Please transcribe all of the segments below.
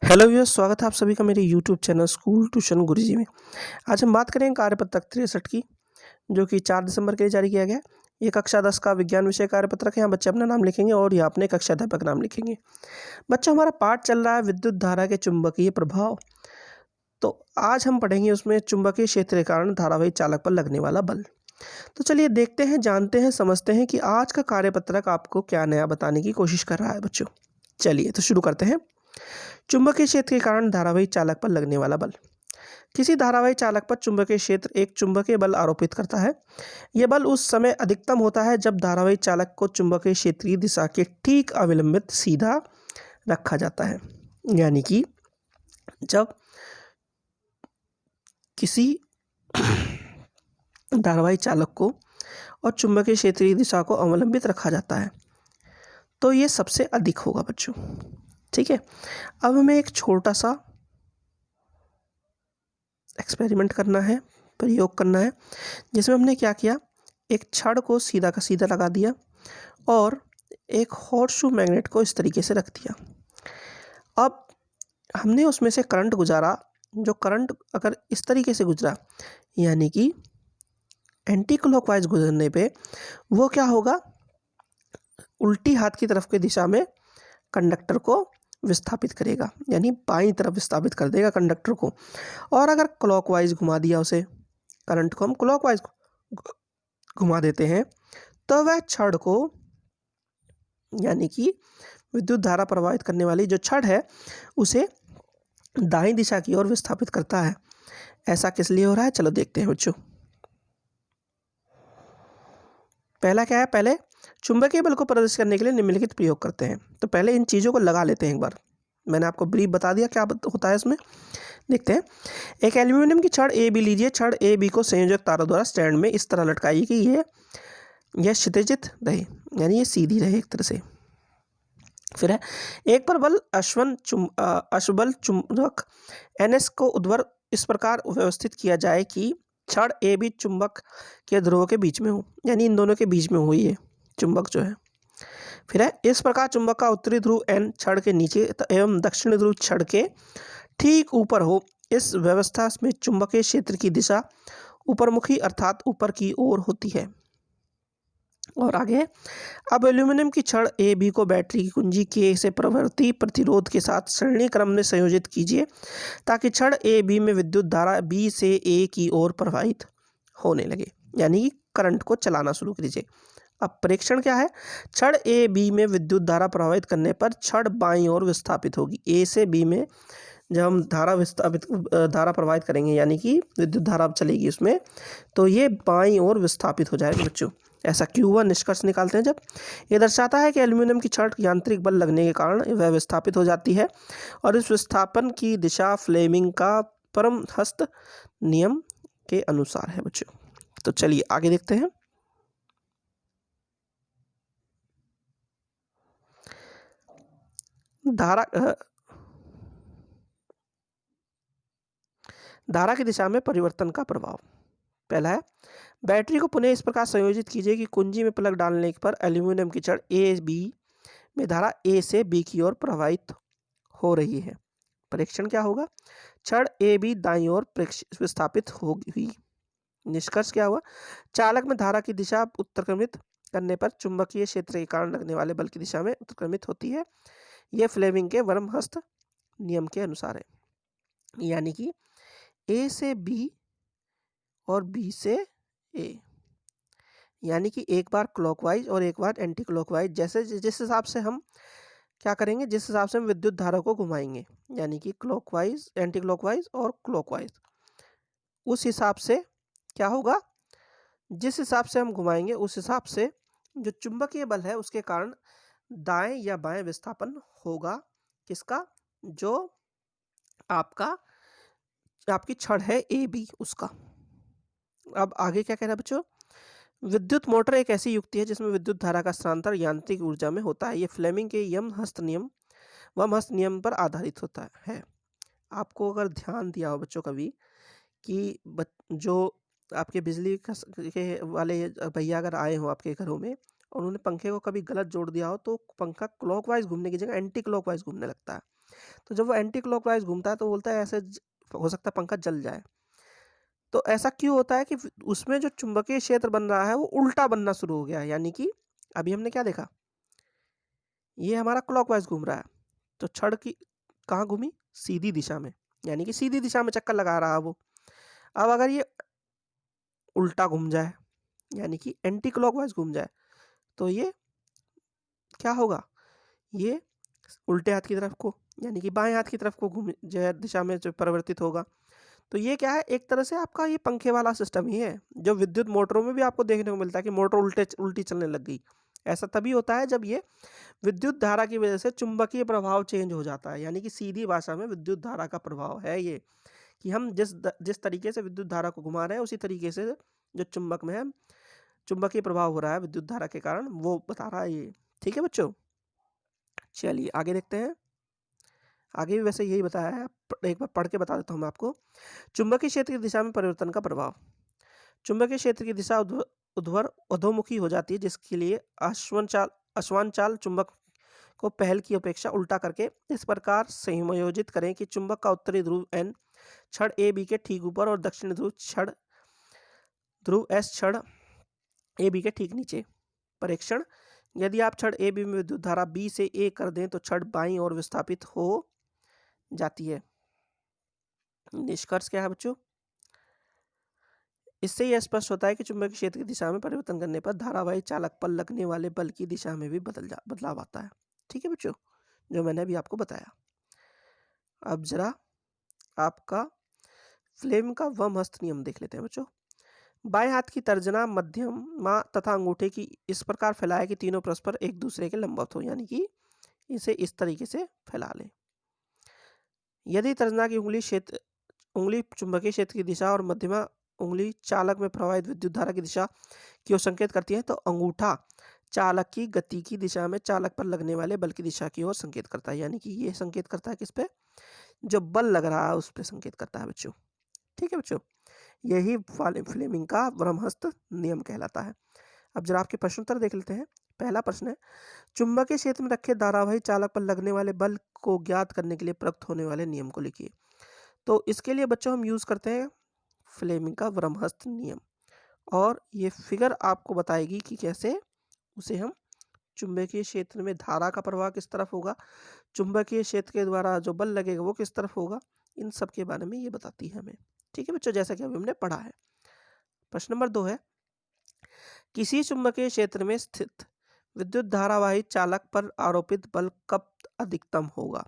Hello viewers, स्वागत है आप सभी का मेरे यूट्यूब चैनल स्कूल ट्यूशन गुरुजी में। आज हम बात करेंगे कार्यपत्रक 63 की, जो कि 4 दिसंबर के लिए जारी किया गया है। ये कक्षा 10 का विज्ञान विषय कार्यपत्रक है। यहाँ बच्चे अपना नाम लिखेंगे और यहाँ अपने कक्षा अध्यापक नाम लिखेंगे। बच्चों, हमारा पाठ चल रहा है विद्युत धारा के चुंबकीय प्रभाव। तो आज हम पढ़ेंगे उसमें चुंबकीय क्षेत्र के कारण धारावाही चालक पर लगने वाला बल। तो चलिए देखते हैं, जानते हैं, समझते हैं कि आज का कार्यपत्रक आपको क्या नया बताने की कोशिश कर रहा है बच्चों। चलिए तो शुरू करते हैं। चुंबकीय क्षेत्र के कारण धारावाही चालक पर लगने वाला बल। किसी धारावाही चालक पर चुंबकीय क्षेत्र एक चुंबकीय बल आरोपित करता है। यह बल उस समय अधिकतम होता है जब धारावाही चालक को चुंबकीय क्षेत्र की दिशा के ठीक अविलंबित सीधा रखा जाता है। यानी कि जब किसी धारावाही चालक को और चुंबकीय क्षेत्र की दिशा को अवलंबित रखा जाता है तो ये सबसे अधिक होगा बच्चों। ठीक है, अब हमें एक छोटा सा एक्सपेरिमेंट करना है, प्रयोग करना है, जिसमें हमने क्या किया, एक छड़ को सीधा का सीधा लगा दिया और एक हॉर्सशू मैग्नेट को इस तरीके से रख दिया। अब हमने उसमें से करंट गुजारा। जो करंट अगर इस तरीके से गुजरा, यानी कि एंटी क्लॉकवाइज गुजरने पे वो क्या होगा, उल्टी हाथ की तरफ की दिशा में कंडक्टर को विस्थापित करेगा, यानी बाईं तरफ विस्थापित कर देगा कंडक्टर को। और अगर क्लॉकवाइज घुमा दिया, उसे करंट को हम क्लॉकवाइज घुमा देते हैं, तो वह छड़ को, यानी कि विद्युत धारा प्रवाहित करने वाली जो छड़ है, उसे दाईं दिशा की ओर विस्थापित करता है। ऐसा किस लिए हो रहा है, चलो देखते हैं बच्चों। पहला क्या है, पहले चुंबकीय बल को प्रदर्शित करने के लिए निम्नलिखित प्रयोग करते हैं। तो पहले इन चीज़ों को लगा लेते हैं एक बार। मैंने आपको ब्रीफ बता दिया क्या होता है इसमें। देखते हैं। एक एल्यूमिनियम की छड़ ए बी लीजिए। छड़ ए बी को संयोजक तारों द्वारा स्टैंड में इस तरह लटकाइए कि यह क्षितिजित रहे, यानी ये सीधी रहे एक तरह से। फिर है, एक पर बल अश्वबल चुंबक NS को उर्ध्वर इस प्रकार व्यवस्थित किया जाए कि छड़ ए बी चुंबक के ध्रुवों के बीच में हो, यानी इन दोनों के बीच में हो ये चुंबक जो है। फिर है, इस प्रकार चुंबक का उत्तरी ध्रुव N छड़ के नीचे एवं दक्षिणी ध्रुव छड़ के ठीक ऊपर हो। इस व्यवस्था में चुंबकीय क्षेत्र की दिशा ऊपरमुखी अर्थात ऊपर की ओर होती है। और आगे, अब एल्यूमिनियम की छड़ ए बी को बैटरी की कुंजी के से प्रवर्ती प्रतिरोध के साथ श्रेणी क्रम में संयोजित कीजिए ताकि छड़ ए बी में विद्युत धारा बी से ए की ओर प्रवाहित होने लगे, यानी कि करंट को चलाना शुरू कीजिए। अब परीक्षण क्या है, छड़ ए बी में विद्युत धारा प्रवाहित करने पर छड़ बाईं ओर विस्थापित होगी। ए से बी में जब हम धारा प्रवाहित करेंगे, यानी कि विद्युत धारा चलेगी उसमें, तो ये बाईं ओर विस्थापित हो जाएगा बच्चों। ऐसा क्यों हुआ, निष्कर्ष निकालते हैं। जब ये दर्शाता है कि एल्यूमिनियम की छड़ यांत्रिक बल लगने के कारण वह विस्थापित हो जाती है और इस विस्थापन की दिशा फ्लेमिंग का परमहस्त नियम के अनुसार है बच्चों। तो चलिए आगे देखते हैं। धारा की दिशा में परिवर्तन का प्रभाव। पहला है, बैटरी को पुनः इस प्रकार संयोजित कीजिए कि कुंजी में प्लग डालने पर एल्यूमिनियम की छड़ ए बी में धारा ए से बी की ओर प्रवाहित हो रही है। परीक्षण क्या होगा, छड़ ए बी दाईं ओर विस्थापित होगी। निष्कर्ष क्या हुआ, चालक में धारा की दिशा उत्क्रमित करने पर चुंबकीय क्षेत्र के कारण लगने वाले बल की दिशा में उत्क्रमित होती है। यह फ्लेमिंग के वर्महस्त नियम के अनुसार है, यानी कि ए से बी और बी से ए, यानी कि एक बार क्लॉकवाइज और एक बार एंटी क्लॉकवाइज, जैसे जिस हिसाब से हम क्या करेंगे, जिस हिसाब से हम विद्युत धारा को घुमाएंगे, यानी कि क्लॉकवाइज, एंटी क्लॉकवाइज और क्लॉकवाइज, उस हिसाब से क्या होगा, जिस हिसाब से हम घुमाएंगे उस हिसाब से जो चुंबकीय बल है उसके कारण दाएं या बाएं विस्थापन होगा। किसका, जो आपकी छड़ है ए बी, उसका। अब आगे क्या कह रहा है बच्चों, विद्युत मोटर एक ऐसी युक्ति है जिसमें विद्युत धारा का स्थानांतरण यांत्रिक ऊर्जा में होता है। ये फ्लेमिंग के वमहस्त नियम पर आधारित होता है। आपको अगर ध्यान दिया हो बच्चों कभी कि जो आपके बिजली के वाले भैया अगर आए हो आपके घरों में और उन्होंने पंखे को कभी गलत जोड़ दिया हो, तो पंखा क्लॉकवाइज घूमने की जगह एंटी क्लॉकवाइज घूमने लगता है। तो जब वो एंटी क्लॉकवाइज घूमता है तो बोलता है ऐसे हो सकता है पंखा जल जाए। तो ऐसा क्यों होता है कि उसमें जो चुंबकीय क्षेत्र बन रहा है वो उल्टा बनना शुरू हो गया है। यानी कि अभी हमने क्या देखा, ये हमारा क्लॉकवाइज घूम रहा है, तो छड़ की कहाँ घूमी, सीधी दिशा में, यानी कि सीधी दिशा में चक्कर लगा रहा है वो। अब अगर ये उल्टा घूम जाए, यानी कि एंटी क्लॉकवाइज घूम जाए, तो ये क्या होगा, ये उल्टे हाथ की तरफ को, यानी कि बाएं हाथ की तरफ को घूम जो है दिशा में जो परिवर्तित होगा। तो ये क्या है, एक तरह से आपका ये पंखे वाला सिस्टम ही है, जो विद्युत मोटरों में भी आपको देखने को मिलता है कि मोटर उल्टी चलने लग गई। ऐसा तभी होता है जब ये विद्युत धारा की वजह से चुंबकीय प्रभाव चेंज हो जाता है। यानी कि सीधी भाषा में विद्युत धारा का प्रभाव है ये, कि हम जिस तरीके से विद्युत धारा को घुमा रहे हैं उसी तरीके से जो चुंबक में है चुंबकीय प्रभाव हो रहा है विद्युत धारा के कारण, वो बता रहा है ये। ठीक है बच्चों, चलिए आगे देखते हैं। आगे भी वैसे यही बताया है, एक बार पढ़ के बता देता हूँ मैं आपको। चुंबकीय क्षेत्र की दिशा में परिवर्तन का प्रभाव। चुंबकीय क्षेत्र की दिशा अधोमुखी हो जाती है, जिसके लिए अश्वान चाल चुंबक को पहल की अपेक्षा उल्टा करके इस प्रकार संयोजित करें कि चुंबक का उत्तरी ध्रुव N छड़ ए बी के ठीक ऊपर और दक्षिणी ध्रुव S छड़ ए बी के ठीक नीचे। परीक्षण, यदि आप छड़ ए बी में विद्युत धारा B से A कर दें तो छड़ बाईं ओर विस्थापित हो जाती है। निष्कर्ष क्या है बच्चों, इससे यह स्पष्ट होता है कि चुंबकीय क्षेत्र की दिशा में परिवर्तन करने पर धारावाही चालक पर लगने वाले बल की दिशा में भी बदलाव आता है। ठीक है बच्चों, जो मैंने अभी आपको बताया। अब जरा आपका फ्लेम का वम हस्त नियम देख लेते हैं बच्चों। बाएं हाथ की तर्जना मध्यमा तथा अंगूठे की इस प्रकार फैलाए कि तीनों परस्पर एक दूसरे के लंबवत हो, यानी कि इसे इस तरीके से फैला लें। यदि तर्जना की उंगली चुंबकीय क्षेत्र की दिशा और मध्यमा उंगली चालक में प्रवाहित विद्युत धारा की दिशा की ओर संकेत करती है, तो अंगूठा चालक की गति की दिशा में चालक पर लगने वाले बल की दिशा की ओर संकेत करता है। यानी कि ये संकेत करता है किस पे, जो बल लग रहा है उस पे संकेत करता है बच्चों। ठीक है बच्चों, यही फ्लेमिंग का ब्रह्महस्त नियम कहलाता है। अब जरा आपके प्रश्नोत्तर देख लेते हैं। पहला प्रश्न है, चुंबकीय क्षेत्र में रखे धारावाही चालक पर लगने वाले बल को ज्ञात करने के लिए प्रयुक्त होने वाले नियम को लिखिए। तो इसके लिए बच्चों हम यूज करते हैं फ्लेमिंग का ब्रह्महस्त नियम, और ये फिगर आपको बताएगी कि कैसे उसे हम चुंबकीय क्षेत्र में धारा का प्रवाह किस तरफ होगा, चुंबकीय क्षेत्र के द्वारा जो बल लगेगा वो किस तरफ होगा, इन सब के बारे में ये बताती है हमें। ठीक है बच्चों, जैसा कि अभी हमने पढ़ा है। प्रश्न नंबर 2 है, किसी चुंबकीय क्षेत्र में स्थित विद्युत धारावाही चालक पर आरोपित बल कब अधिकतम होगा।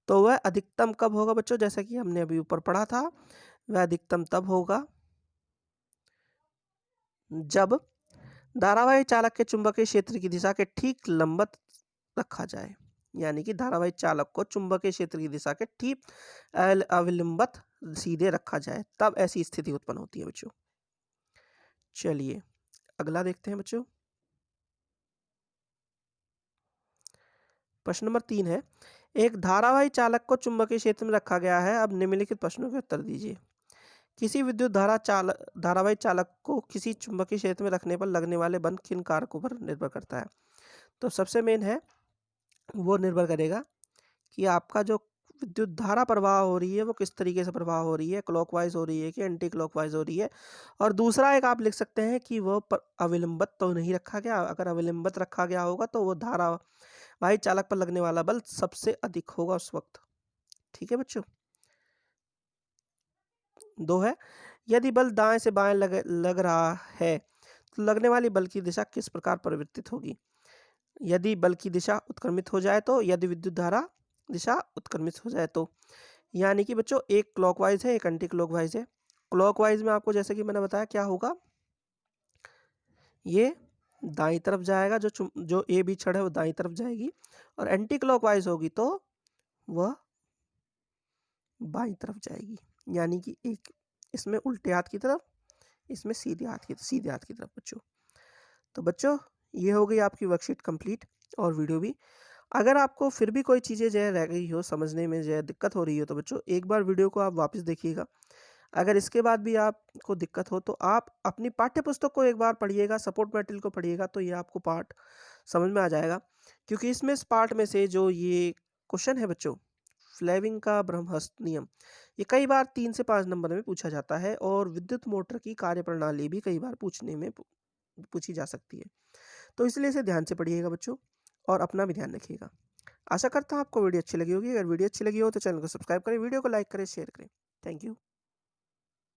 तो वह अधिकतम कब होगा बच्चों, जैसा कि हमने अभी ऊपर पढ़ा था, वह अधिकतम तब होगा जब धारावाही चालक के चुंबकीय क्षेत्र की दिशा के ठीक लंबवत रखा जाए। यानी कि धारावाही चालक को चुंबकीय क्षेत्र की दिशा के ठीक अविलंबित सीधे रखा जाए, तब ऐसी स्थिति उत्पन्न होती है बच्चों। चलिए अगला देखते हैं बच्चों। प्रश्न नंबर 3 है, एक धारावाही चालक को चुंबकीय क्षेत्र में रखा गया है। अब निम्नलिखित प्रश्नों के उत्तर दीजिए। किसी विद्युत धारावाही चालक को किसी चुंबकीय क्षेत्र में रखने पर लगने वाले बल किन कारकों पर निर्भर करता है। तो सबसे मेन है, वो निर्भर करेगा कि आपका जो विद्युत धारा प्रवाह हो रही है वो किस तरीके से प्रवाह हो रही है, क्लॉकवाइज हो रही है कि एंटी क्लॉकवाइज हो रही है। और दूसरा एक आप लिख सकते हैं कि वो अविलंबित तो नहीं रखा गया। अगर अविलंबित रखा गया होगा तो वो धारावाही चालक पर लगने वाला बल सबसे अधिक होगा उस वक्त। ठीक है बच्चों। 2 है, यदि बल दाएं से बाएं लग रहा है तो लगने वाली बल की दिशा किस प्रकार परिवर्तित होगी। यदि बल की दिशा उत्क्रमित हो जाए तो, यदि विद्युत धारा दिशा उत्क्रमित हो जाए तो। यानी कि बच्चों एक क्लॉकवाइज है एक एंटी क्लॉकवाइज है। क्लॉकवाइज में आपको जैसे कि मैंने बताया क्या होगा, ये दाईं तरफ जाएगा, जो ए बी छड़ है वो दाईं तरफ जाएगी, और एंटी क्लॉकवाइज होगी तो वह बाईं तरफ जाएगी। यानी कि एक इसमें उल्टे हाथ की तरफ, इसमें सीधे हाथ की तरफ बच्चों। तो बच्चों ये हो गई आपकी वर्कशीट कंप्लीट और वीडियो भी। अगर आपको फिर भी कोई चीज़ें जो है रह गई हो, समझने में जो है दिक्कत हो रही हो, तो बच्चों एक बार वीडियो को आप वापस देखिएगा। अगर इसके बाद भी आपको दिक्कत हो तो आप अपनी पाठ्य पुस्तक को एक बार पढ़िएगा, सपोर्ट मटेरियल को पढ़िएगा, तो ये आपको पार्ट समझ में आ जाएगा। क्योंकि इसमें इस पार्ट में से जो ये क्वेश्चन है बच्चों, फ्लेमिंग का ब्रह्मस्थ नियम, ये कई बार 3 से 5 नंबर में पूछा जाता है और विद्युत मोटर की कार्यप्रणाली भी कई बार पूछी जा सकती है। तो इसलिए इसे ध्यान से पढ़िएगा बच्चों और अपना भी ध्यान रखिएगा। आशा करता हूँ आपको वीडियो अच्छी लगी होगी। अगर वीडियो अच्छी लगी हो तो चैनल को सब्सक्राइब करें, वीडियो को लाइक करें, शेयर करें। Thank you.